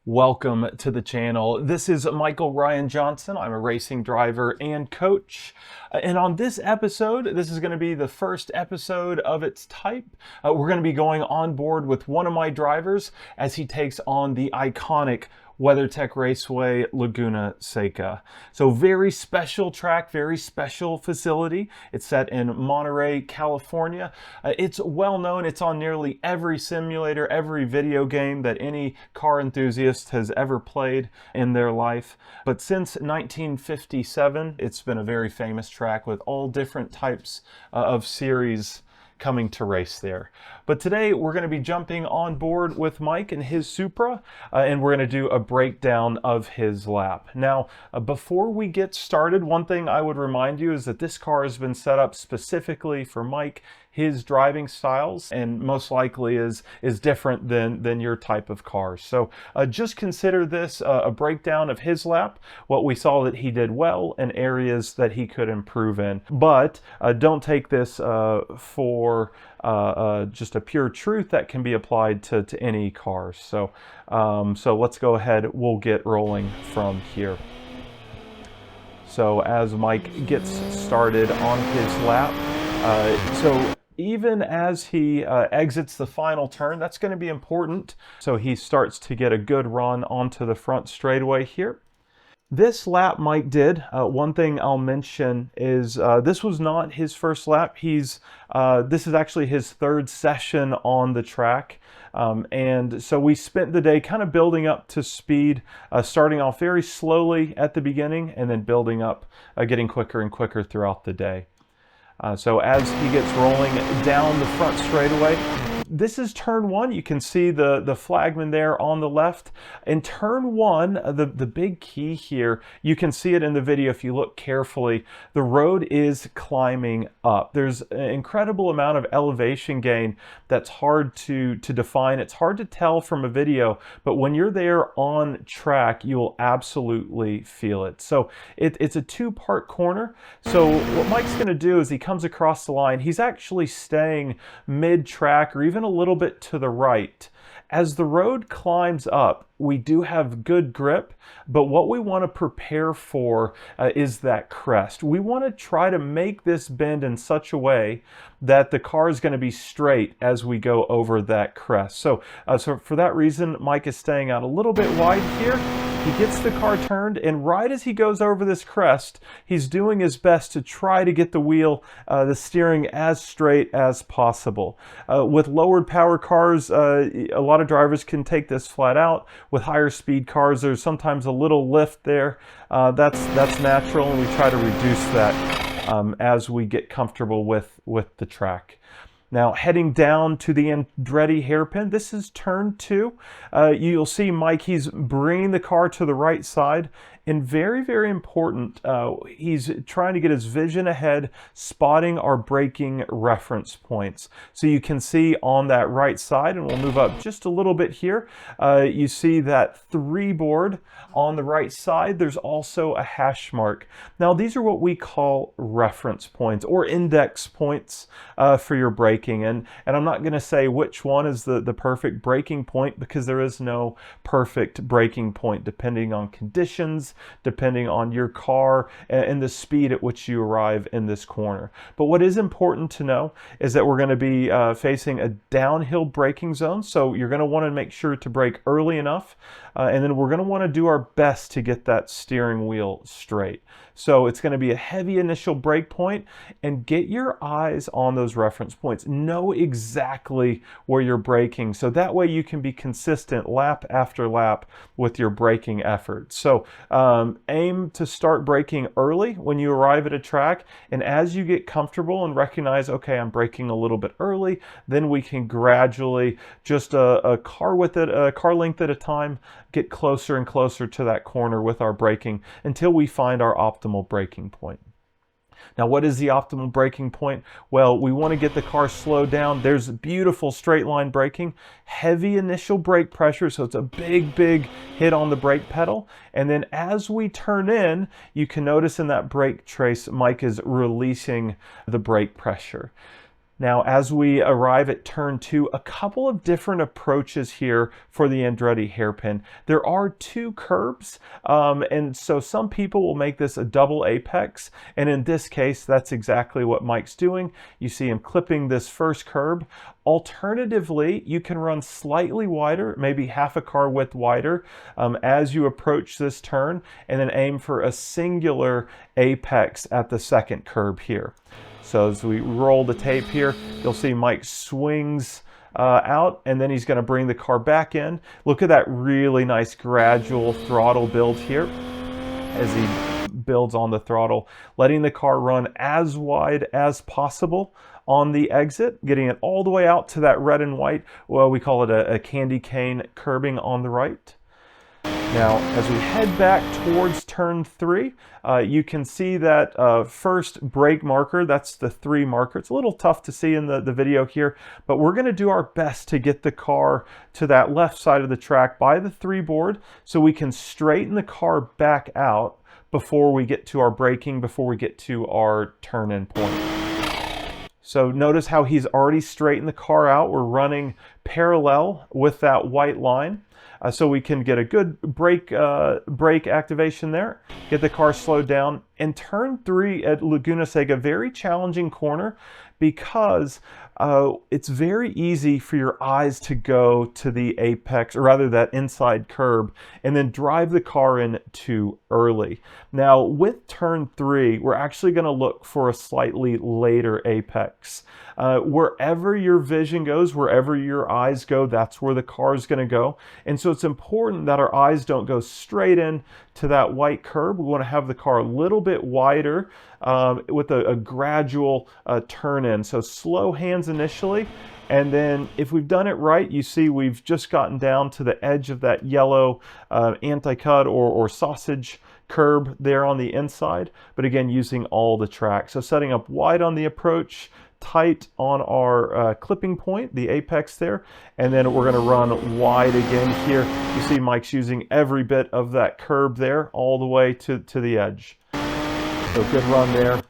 Welcome to the channel. This is Michael Ryan Johnson. I'm a racing driver and coach. And on this episode, this is going to be the first episode of its type. We're going to be going on board with one of my drivers as he takes on the iconic Weathertech Raceway Laguna Seca. So very special track, very special facility. It's set in Monterey, California. It's well known. It's on nearly every simulator, every video game that any car enthusiast has ever played in their life. But since 1957, it's been a very famous track with all different types of series coming to race there. But today we're going to be jumping on board with Mike and his Supra, and we're going to do a breakdown of his lap. Now, before we get started, one thing I would remind you is that this car has been set up specifically for Mike, his driving styles, and most likely is different than your type of cars. So just consider this a breakdown of his lap, what we saw that he did well, and areas that he could improve in. But don't take this for just a pure truth that can be applied to any cars. So let's go ahead, we'll get rolling from here. So as Mike gets started on his lap, so even as he exits the final turn, that's going to be important. So he starts to get a good run onto the front straightaway here. This lap Mike did, one thing I'll mention is this was not his first lap. This is actually his third session on the track. And so we spent the day kind of building up to speed, starting off very slowly at the beginning and then building up, getting quicker and quicker throughout the day. So as he gets rolling down the front straightaway, this is turn one. You can see the flagman there on the left. In turn one, the big key here, you can see it in the video if you look carefully, the road is climbing up. There's an incredible amount of elevation gain that's hard to define. It's hard to tell from a video, but when you're there on track, you'll absolutely feel it. So it's a two-part corner. So what Mike's going to do is he comes across the line. He's actually staying mid-track or even a little bit to the right. As the road climbs up, we do have good grip, but what we want to prepare for is that crest. We want to try to make this bend in such a way that the car is going to be straight as we go over that crest. So for that reason, Mike is staying out a little bit wide here. He gets the car turned, and right as he goes over this crest, he's doing his best to try to get the wheel, the steering as straight as possible. With lowered power cars, a lot of drivers can take this flat out. With higher speed cars, there's sometimes a little lift there. That's natural, and we try to reduce that as we get comfortable with the track. Now, heading down to the Andretti hairpin, this is turn two. You'll see Mike, he's bringing the car to the right side. And very, very important, he's trying to get his vision ahead, spotting our braking reference points. So you can see on that right side, and we'll move up just a little bit here, you see that 3 board on the right side. There's also a hash mark. Now, these are what we call reference points or index points for your braking. And I'm not going to say which one is the perfect braking point, because there is no perfect braking point depending on conditions, depending on your car and the speed at which you arrive in this corner. But what is important to know is that we're going to be facing a downhill braking zone, so you're going to want to make sure to brake early enough, and then we're going to want to do our best to get that steering wheel straight. So it's going to be a heavy initial brake point, and get your eyes on those reference points. Know exactly where you're braking, so that way you can be consistent lap after lap with your braking effort. So aim to start braking early when you arrive at a track, and as you get comfortable and recognize, okay, I'm braking a little bit early, then we can gradually, just a car length at a time, get closer and closer to that corner with our braking until we find our optimal braking point. Now, what is the optimal braking point? Well, we want to get the car slowed down. There's beautiful straight line braking, heavy initial brake pressure, so it's a big hit on the brake pedal. And then as we turn in, you can notice in that brake trace, Mike is releasing the brake pressure. Now, as we arrive at turn 2, a couple of different approaches here for the Andretti hairpin. There are 2 curbs, and so some people will make this a double apex, and in this case, that's exactly what Mike's doing. You see him clipping this first curb. Alternatively, you can run slightly wider, maybe half a car width wider, as you approach this turn, and then aim for a singular apex at the second curb here. So as we roll the tape here, you'll see Mike swings out, and then he's going to bring the car back in. Look at that really nice gradual throttle build here as he builds on the throttle, letting the car run as wide as possible on the exit, getting it all the way out to that red and white. Well, we call it a candy cane curbing on the right. Now, as we head back towards turn 3, you can see that first brake marker, that's the 3 marker. It's a little tough to see in the video here, but we're going to do our best to get the car to that left side of the track by the 3 board so we can straighten the car back out before we get to our braking, before we get to our turn-in point. So notice how he's already straightened the car out. We're running parallel with that white line. So we can get a good brake activation there, get the car slowed down. And turn 3 at Laguna Seca, very challenging corner because it's very easy for your eyes to go to the apex, or rather that inside curb, and then drive the car in too early. Now with turn 3, we're actually going to look for a slightly later apex. Wherever your vision goes, wherever your eyes go, that's where the car is going to go. And so it's important that our eyes don't go straight in to that white curb. We want to have the car a little bit wider with a gradual turn in. So slow hands initially, and then if we've done it right, you see we've just gotten down to the edge of that yellow anti-cut or sausage curb there on the inside, but again using all the track. So setting up wide on the approach, tight on our clipping point, the apex there, and then we're going to run wide again here. You see Mike's using every bit of that curb there all the way to the edge. So good run there.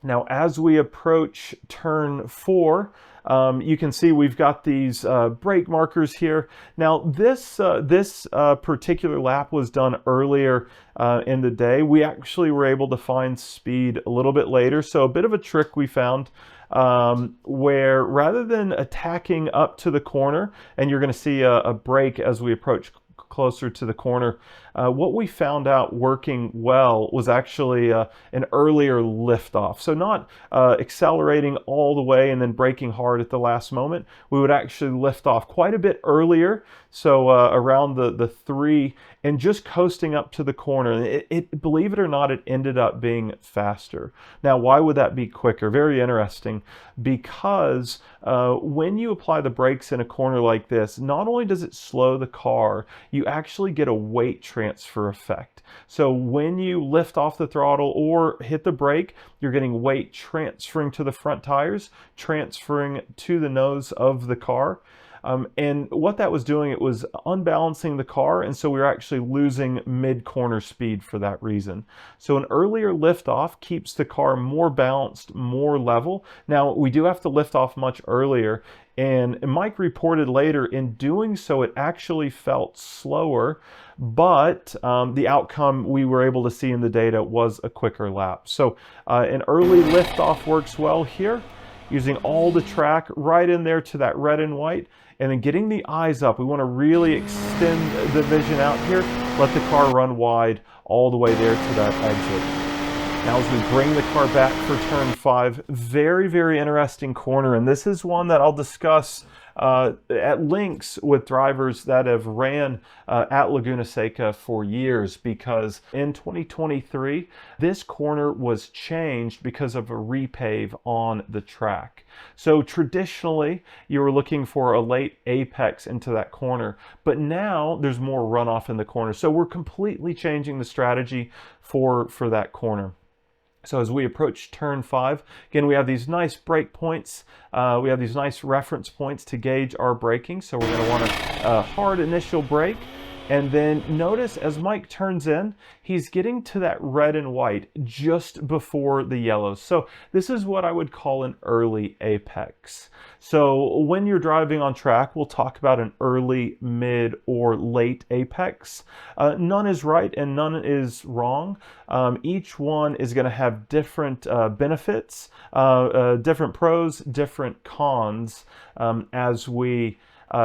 Now as we approach turn 4, you can see we've got these brake markers here. Now this particular lap was done earlier in the day. We actually were able to find speed a little bit later. So a bit of a trick we found where rather than attacking up to the corner, and you're going to see a brake as we approach closer to the corner, what we found out working well was actually an earlier liftoff. So not accelerating all the way and then braking hard at the last moment. We would actually lift off quite a bit earlier, so around the 3, and just coasting up to the corner. Believe it or not, it ended up being faster. Now, why would that be quicker? Very interesting, because when you apply the brakes in a corner like this, not only does it slow the car, you actually get a weight transfer effect. So when you lift off the throttle or hit the brake, you're getting weight transferring to the front tires, transferring to the nose of the car. And what that was doing, it was unbalancing the car, and so we were actually losing mid-corner speed for that reason. So an earlier liftoff keeps the car more balanced, more level. Now, we do have to lift off much earlier, and Mike reported later in doing so, it actually felt slower, but the outcome we were able to see in the data was a quicker lap. So an early liftoff works well here, using all the track right in there to that red and white, and then getting the eyes up. We want to really extend the vision out here, let the car run wide all the way there to that exit. Now as we bring the car back for turn 5, very, very interesting corner, and this is one that I'll discuss at links with drivers that have ran at Laguna Seca for years, because in 2023 this corner was changed because of a repave on the track. So traditionally you were looking for a late apex into that corner, but now there's more runoff in the corner. So we're completely changing the strategy for that corner. So as we approach turn 5, again, we have these nice brake points. We have these nice reference points to gauge our braking. So we're going to want a hard initial brake, And then notice as Mike turns in, he's getting to that red and white just before the yellow. So this is what I would call an early apex. So when you're driving on track, we'll talk about an early, mid, or late apex. None is right and none is wrong. Each one is going to have different benefits, different pros, different cons as we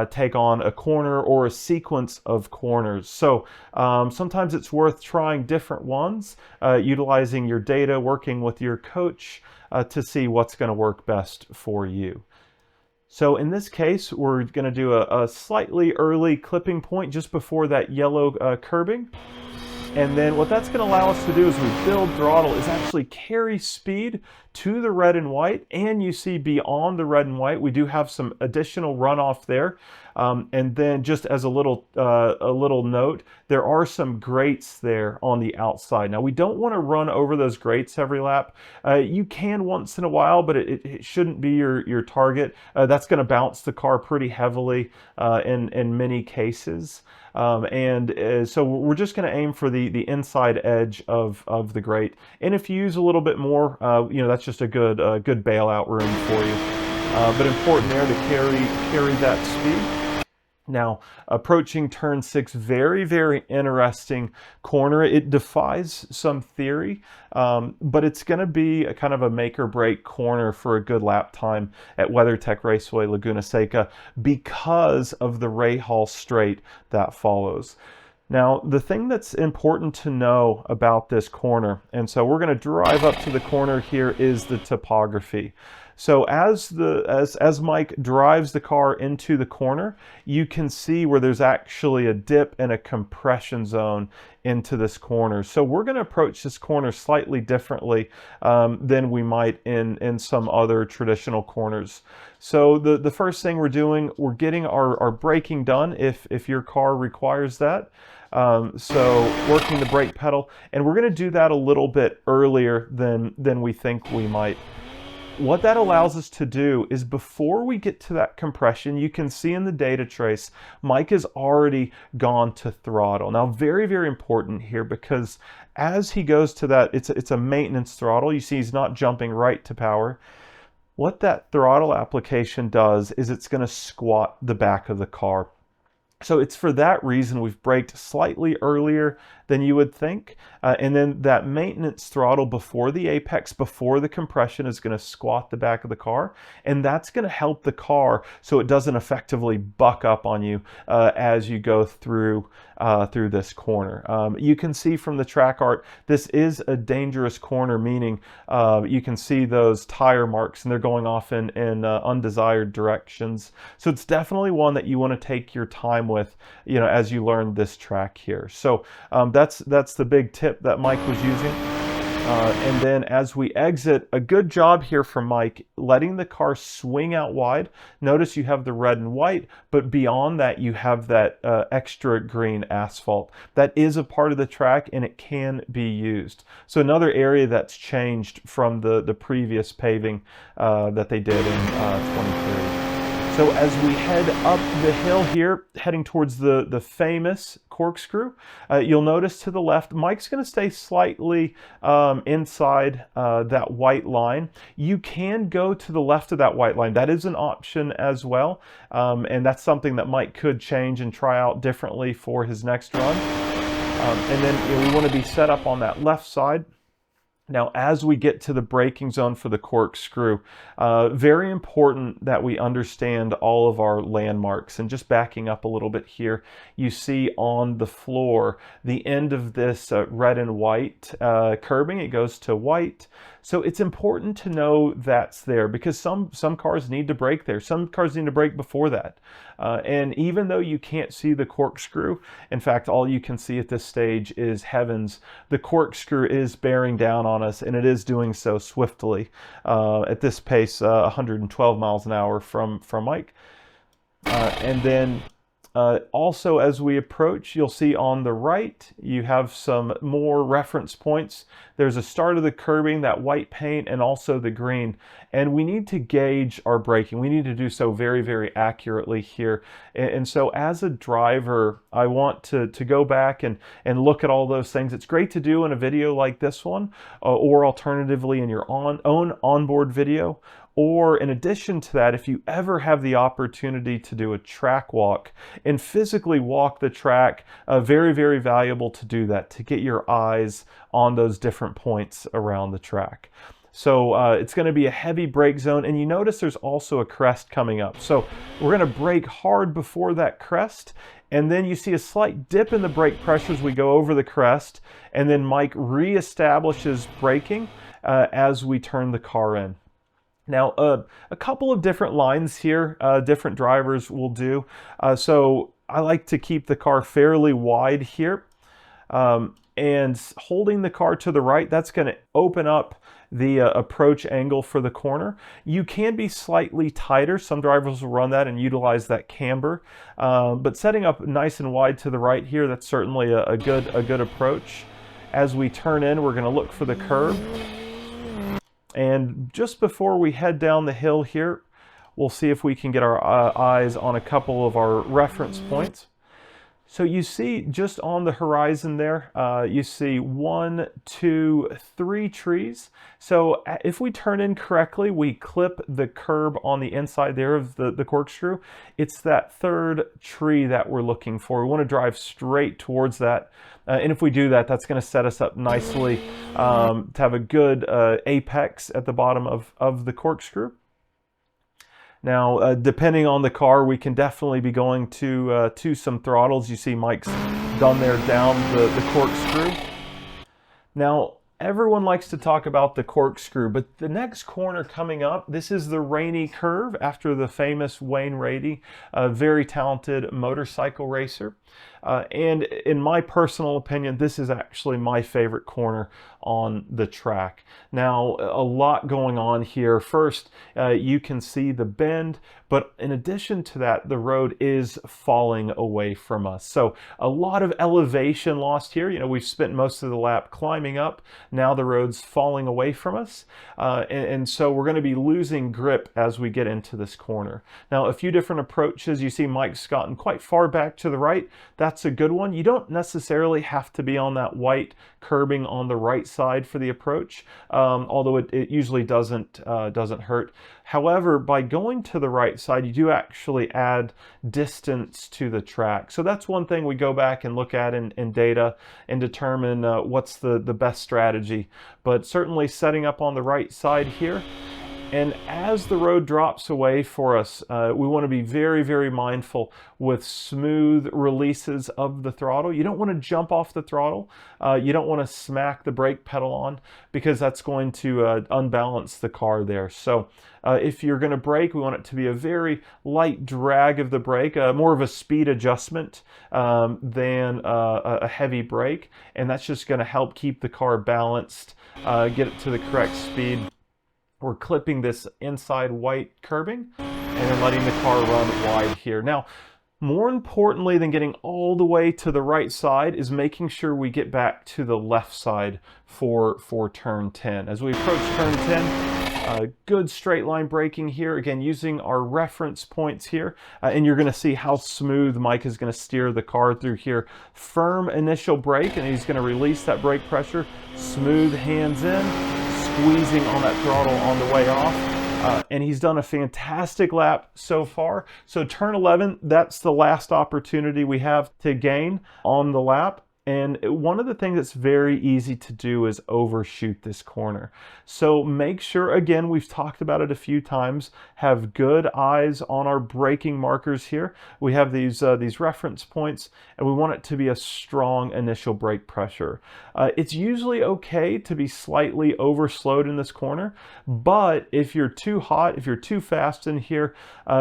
take on a corner or a sequence of corners. So sometimes it's worth trying different ones, utilizing your data, working with your coach to see what's going to work best for you. So in this case, we're going to do a slightly early clipping point just before that yellow curbing. And then what that's going to allow us to do as we build throttle is actually carry speed to the red and white. And you see beyond the red and white, we do have some additional runoff there. And then just as a little note, there are some grates there on the outside. Now we don't want to run over those grates every lap. You can once in a while, but it shouldn't be your target. That's going to bounce the car pretty heavily in many cases. So we're just going to aim for the inside edge of the grate. And if you use a little bit more, that's just a good bailout room for you. But important there to carry that speed. Now, approaching turn 6, very, very interesting corner. It defies some theory, but it's going to be a kind of a make or break corner for a good lap time at Weathertech Raceway Laguna Seca because of the Reyes straight that follows. Now, the thing that's important to know about this corner, and so we're going to drive up to the corner here, is the topography. So as Mike drives the car into the corner, you can see where there's actually a dip and a compression zone into this corner. So we're going to approach this corner slightly differently than we might in some other traditional corners. So the first thing we're doing, we're getting our braking done if your car requires that. So working the brake pedal, and we're going to do that a little bit earlier than we think we might. What that allows us to do is before we get to that compression, you can see in the data trace, Mike has already gone to throttle. Now, very, very important here because as he goes to that, it's a maintenance throttle. You see he's not jumping right to power. What that throttle application does is it's going to squat the back of the car. So it's for that reason we've braked slightly earlier than you would think. And then that maintenance throttle before the apex, before the compression, is going to squat the back of the car. And that's going to help the car so it doesn't effectively buck up on you as you go through this corner. You can see from the track art, this is a dangerous corner, meaning you can see those tire marks and they're going off in undesired directions. So it's definitely one that you want to take your time with, as you learn this track here. So that's the big tip that Mike was using. And then as we exit, a good job here from Mike, letting the car swing out wide. Notice you have the red and white, but beyond that, you have that extra green asphalt. That is a part of the track and it can be used. So another area that's changed from the previous paving that they did in 2030. So as we head up the hill here, heading towards the famous Corkscrew, you'll notice to the left, Mike's going to stay slightly inside that white line. You can go to the left of that white line. That is an option as well. And that's something that Mike could change and try out differently for his next run. And then we want to be set up on that left side. Now, as we get to the braking zone for the Corkscrew, very important that we understand all of our landmarks. And just backing up a little bit here, you see on the floor, the end of this red and white curbing, it goes to white. So it's important to know that's there because some cars need to brake there. Some cars need to brake before that. And even though you can't see the Corkscrew, in fact, all you can see at this stage is heavens, the Corkscrew is bearing down on us, and it is doing so swiftly at this pace, 112 miles an hour from Mike. And then Also, as we approach, you'll see on the right, you have some more reference points. There's a start of the curbing, that white paint, and also the green. And we need to gauge our braking. We need to do so very, very accurately here. And so as a driver, I want to go back and look at all those things. It's great to do in a video like this one, or alternatively in your own onboard video. Or in addition to that, if you ever have the opportunity to do a track walk and physically walk the track, very, very valuable to do that, to get your eyes on those different points around the track. So it's going to be a heavy brake zone, and you notice there's also a crest coming up. So we're going to brake hard before that crest, and then you see a slight dip in the brake pressure as we go over the crest, and then Mike reestablishes braking as we turn the car in. Now, a couple of different lines here, different drivers will do. So I like to keep the car fairly wide here. And holding the car to the right, that's going to open up the approach angle for the corner. You can be slightly tighter. Some drivers will run that and utilize that camber. But setting up nice and wide to the right here, that's certainly a good approach. As we turn in, we're going to look for the curve. And just before we head down the hill here, we'll see if we can get our eyes on a couple of our reference points. So you see just on the horizon there, you see 1, 2, 3 trees. So if we turn in correctly, we clip the curb on the inside there of the corkscrew. It's that third tree that we're looking for. We want to drive straight towards that. And if we do that, that's going to set us up nicely to have a good apex at the bottom of the corkscrew. Now, depending on the car, we can definitely be going to some throttles. You see Mike's done there down the corkscrew. Now, everyone likes to talk about the corkscrew, but the next corner coming up, this is the Rainey curve after the famous Wayne Rainey, a very talented motorcycle racer. And in my personal opinion, this is actually my favorite corner on the track. Now, a lot going on here. First, you can see the bend, but in addition to that, the road is falling away from us. So a lot of elevation lost here. You know, we've spent most of the lap climbing up. Now the road's falling away from us. And so we're going to be losing grip as we get into this corner. Now, a few different approaches. You see Mike's gotten quite far back to the right. That's a good one. You don't necessarily have to be on that white curbing on the right side for the approach, although it usually doesn't hurt. However, by going to the right side, you do actually add distance to the track. So that's one thing we go back and look at in data and determine what's the best strategy. But certainly setting up on the right side here. And as the road drops away for us, we want to be very, very mindful with smooth releases of the throttle. You don't want to jump off the throttle. You don't want to smack the brake pedal on, because that's going to unbalance the car there. So if you're going to brake, we want it to be a very light drag of the brake, more of a speed adjustment than a heavy brake. And that's just going to help keep the car balanced, get it to the correct speed. We're clipping this inside white curbing and then letting the car run wide here. Now, more importantly than getting all the way to the right side is making sure we get back to the left side for turn 10. As we approach turn 10, good straight line braking here. Again, using our reference points here. And you're going to see how smooth Mike is going to steer the car through here. Firm initial brake, and he's going to release that brake pressure. Smooth hands in. Squeezing on that throttle on the way off, and he's done a fantastic lap so far. So turn 11, that's the last opportunity we have to gain on the lap. And one of the things that's very easy to do is overshoot this corner. So make sure, again, we've talked about it a few times, have good eyes on our braking markers here. We have these reference points, and we want it to be a strong initial brake pressure. It's usually okay to be slightly overslowed in this corner, but if you're too hot, if you're too fast in here,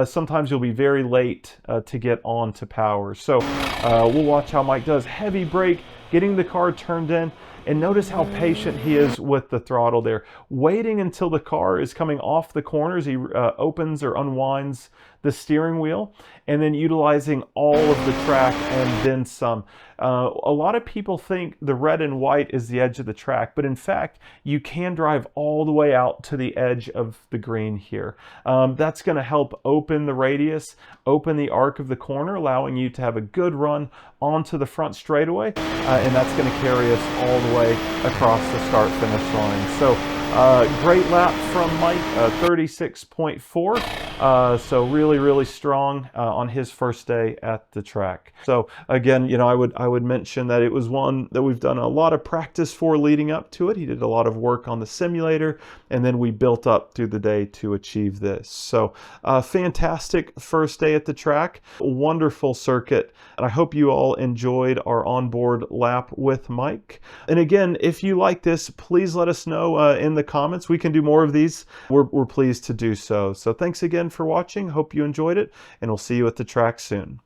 sometimes you'll be very late to get on to power. So we'll watch how Mike does. Heavy brake, getting the car turned in. And notice how patient he is with the throttle there, waiting until the car is coming off the corners. He opens or unwinds the steering wheel, and then utilizing all of the track and then some. A lot of people think the red and white is the edge of the track, but in fact, you can drive all the way out to the edge of the green here. That's going to help open the radius, open the arc of the corner, allowing you to have a good run onto the front straightaway, and that's going to carry us all the way across the start-finish line. So great lap from Mike, 36.4. So really strong on his first day at the track. So again, you know, I would mention that it was one that we've done a lot of practice for leading up to it. He did a lot of work on the simulator, and then we built up through the day to achieve this. So fantastic first day at the track, wonderful circuit, and I hope you all enjoyed our onboard lap with Mike. And again, if you like this, please let us know in the comments. We can do more of these. We're pleased to do so. So thanks again for watching. Hope you enjoyed it, and we'll see you at the track soon.